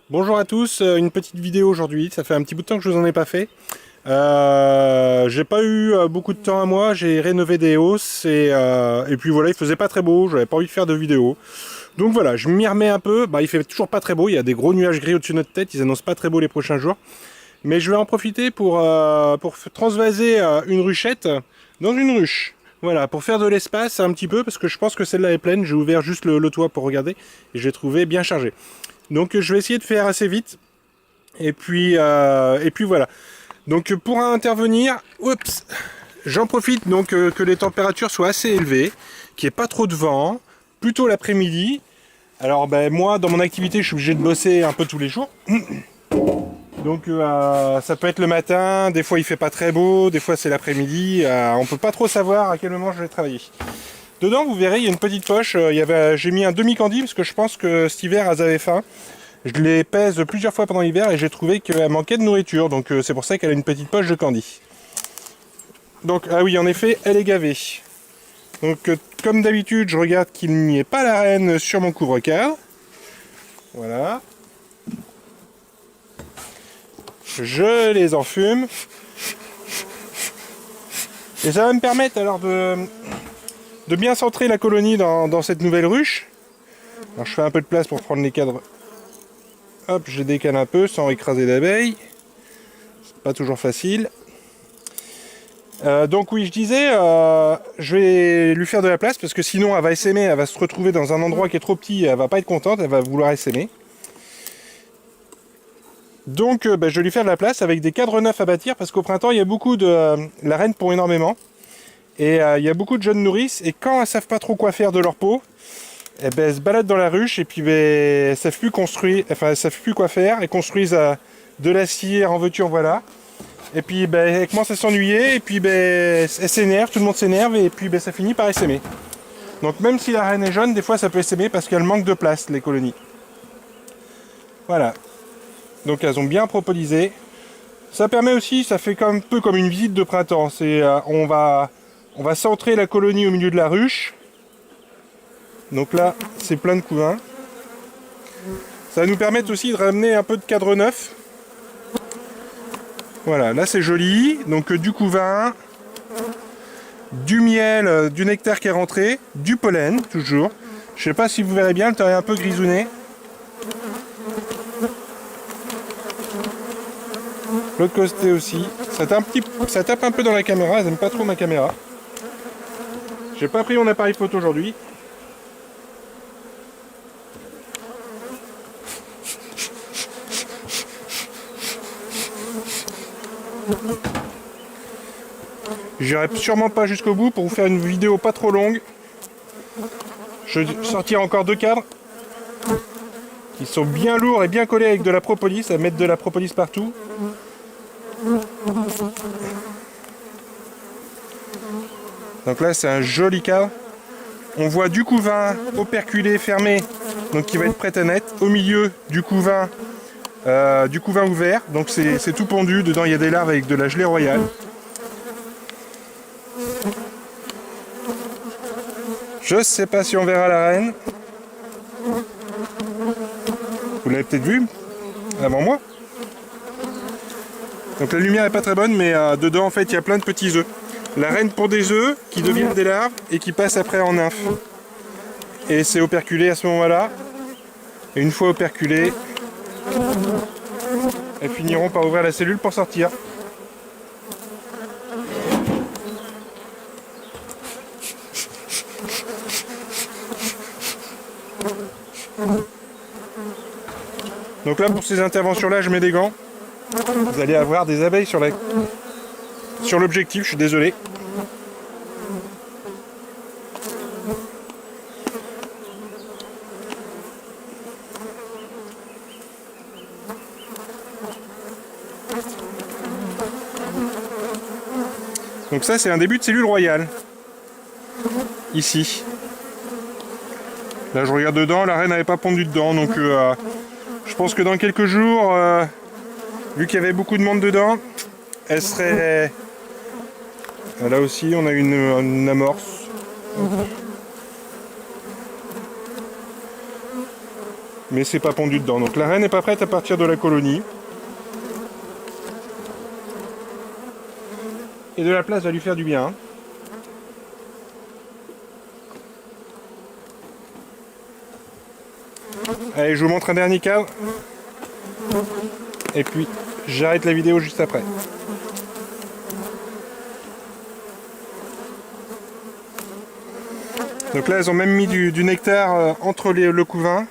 Bonjour à tous, une petite vidéo aujourd'hui, ça fait un petit bout de temps que je vous en ai pas fait. J'ai pas eu beaucoup de temps à moi, j'ai rénové des hausses et puis voilà, il faisait pas très beau, j'avais pas envie de faire de vidéo. Donc voilà, je m'y remets un peu, il fait toujours pas très beau, il y a des gros nuages gris au-dessus de notre tête, ils annoncent pas très beau les prochains jours. Mais je vais en profiter pour transvaser une ruchette dans une ruche. Voilà, pour faire de l'espace un petit peu, parce que je pense que celle-là est pleine, j'ai ouvert juste le toit pour regarder, et j'ai trouvé bien chargé. Donc je vais essayer de faire assez vite. Et puis voilà. Donc pour intervenir, oups, j'en profite donc que les températures soient assez élevées, qu'il n'y ait pas trop de vent, plutôt l'après-midi. Alors moi dans mon activité je suis obligé de bosser un peu tous les jours. Donc ça peut être le matin, des fois il fait pas très beau, des fois c'est l'après-midi, on peut pas trop savoir à quel moment je vais travailler. Dedans vous verrez il y a une petite poche, j'ai mis un demi-candy parce que je pense que cet hiver elles avaient faim. Je les pèse plusieurs fois pendant l'hiver et j'ai trouvé qu'elle manquait de nourriture, donc c'est pour ça qu'elle a une petite poche de candy. Donc, ah oui, en effet, elle est gavée. Donc, comme d'habitude, je regarde qu'il n'y ait pas la reine sur mon couvre-cadre. Voilà. Je les enfume. Et ça va me permettre alors de bien centrer la colonie dans cette nouvelle ruche. Alors, je fais un peu de place pour prendre les cadres. Hop, je décale un peu sans écraser d'abeilles. C'est pas toujours facile. Donc oui, je disais, je vais lui faire de la place parce que sinon elle va essaimer, elle va se retrouver dans un endroit qui est trop petit, elle va pas être contente, elle va vouloir essaimer. Donc je vais lui faire de la place avec des cadres neufs à bâtir parce qu'au printemps il y a beaucoup de... la reine pond énormément et il y a beaucoup de jeunes nourrices et quand elles savent pas trop quoi faire de leur peau, elles se baladent dans la ruche et puis elles savent plus construire, enfin elles savent plus quoi faire et construisent de la cire en veux-tu en voilà. Et puis elle commence à s'ennuyer, et puis elle s'énerve, tout le monde s'énerve, et puis ça finit par essaimer. Donc même si la reine est jeune, des fois ça peut essaimer parce qu'elle manque de place, les colonies. Voilà. Donc elles ont bien propolisé. Ça permet aussi, ça fait un peu comme une visite de printemps. On va centrer la colonie au milieu de la ruche. Donc là, c'est plein de couvains. Ça va nous permettre aussi de ramener un peu de cadre neuf. Voilà, là c'est joli. Donc du couvain, du miel, du nectar qui est rentré, du pollen, toujours. Je sais pas si vous verrez bien, le temps est un peu grisonné. L'autre côté aussi. Ça tape un peu dans la caméra, elles aiment pas trop ma caméra. J'ai pas pris mon appareil photo aujourd'hui. J'irai sûrement pas jusqu'au bout pour vous faire une vidéo pas trop longue. Je vais sortir encore deux cadres. Ils sont bien lourds et bien collés avec de la propolis, à mettre de la propolis partout. Donc là c'est un joli cadre. On voit du couvain operculé fermé, donc qui va être prêt à naître. Au milieu du couvain ouvert, donc c'est tout pondu. Dedans il y a des larves avec de la gelée royale. Je sais pas si on verra la reine. Vous l'avez peut-être vu avant moi. Donc la lumière est pas très bonne, mais dedans en fait il y a plein de petits œufs. La reine pond des œufs qui deviennent des larves et qui passent après en nymphes. Et c'est operculé à ce moment-là. Et une fois operculé, elles finiront par ouvrir la cellule pour sortir. Donc là pour ces interventions-là, je mets des gants. Vous allez avoir des abeilles sur l'objectif, je suis désolé. Donc ça c'est un début de cellule royale. Ici. Là je regarde dedans, la reine n'avait pas pondu dedans, donc je pense que dans quelques jours, vu qu'il y avait beaucoup de monde dedans, elle serait... Là aussi on a une amorce. mais c'est pas pondu dedans. Donc la reine n'est pas prête à partir de la colonie. Et de la place va lui faire du bien. Allez, je vous montre un dernier cadre. Et puis, j'arrête la vidéo juste après. Donc là, elles ont même mis du nectar entre le couvain.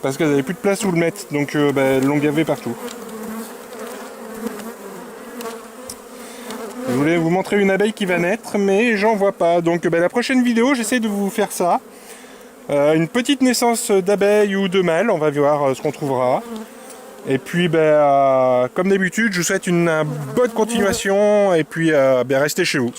Parce qu'elles n'avaient plus de place où le mettre. Donc elles l'ont gavé partout. Je voulais vous montrer une abeille qui va naître, mais j'en vois pas. Donc la prochaine vidéo, j'essaie de vous faire ça. Une petite naissance d'abeille ou de mâle, on va voir ce qu'on trouvera. Et puis comme d'habitude, je vous souhaite une bonne continuation et puis restez chez vous.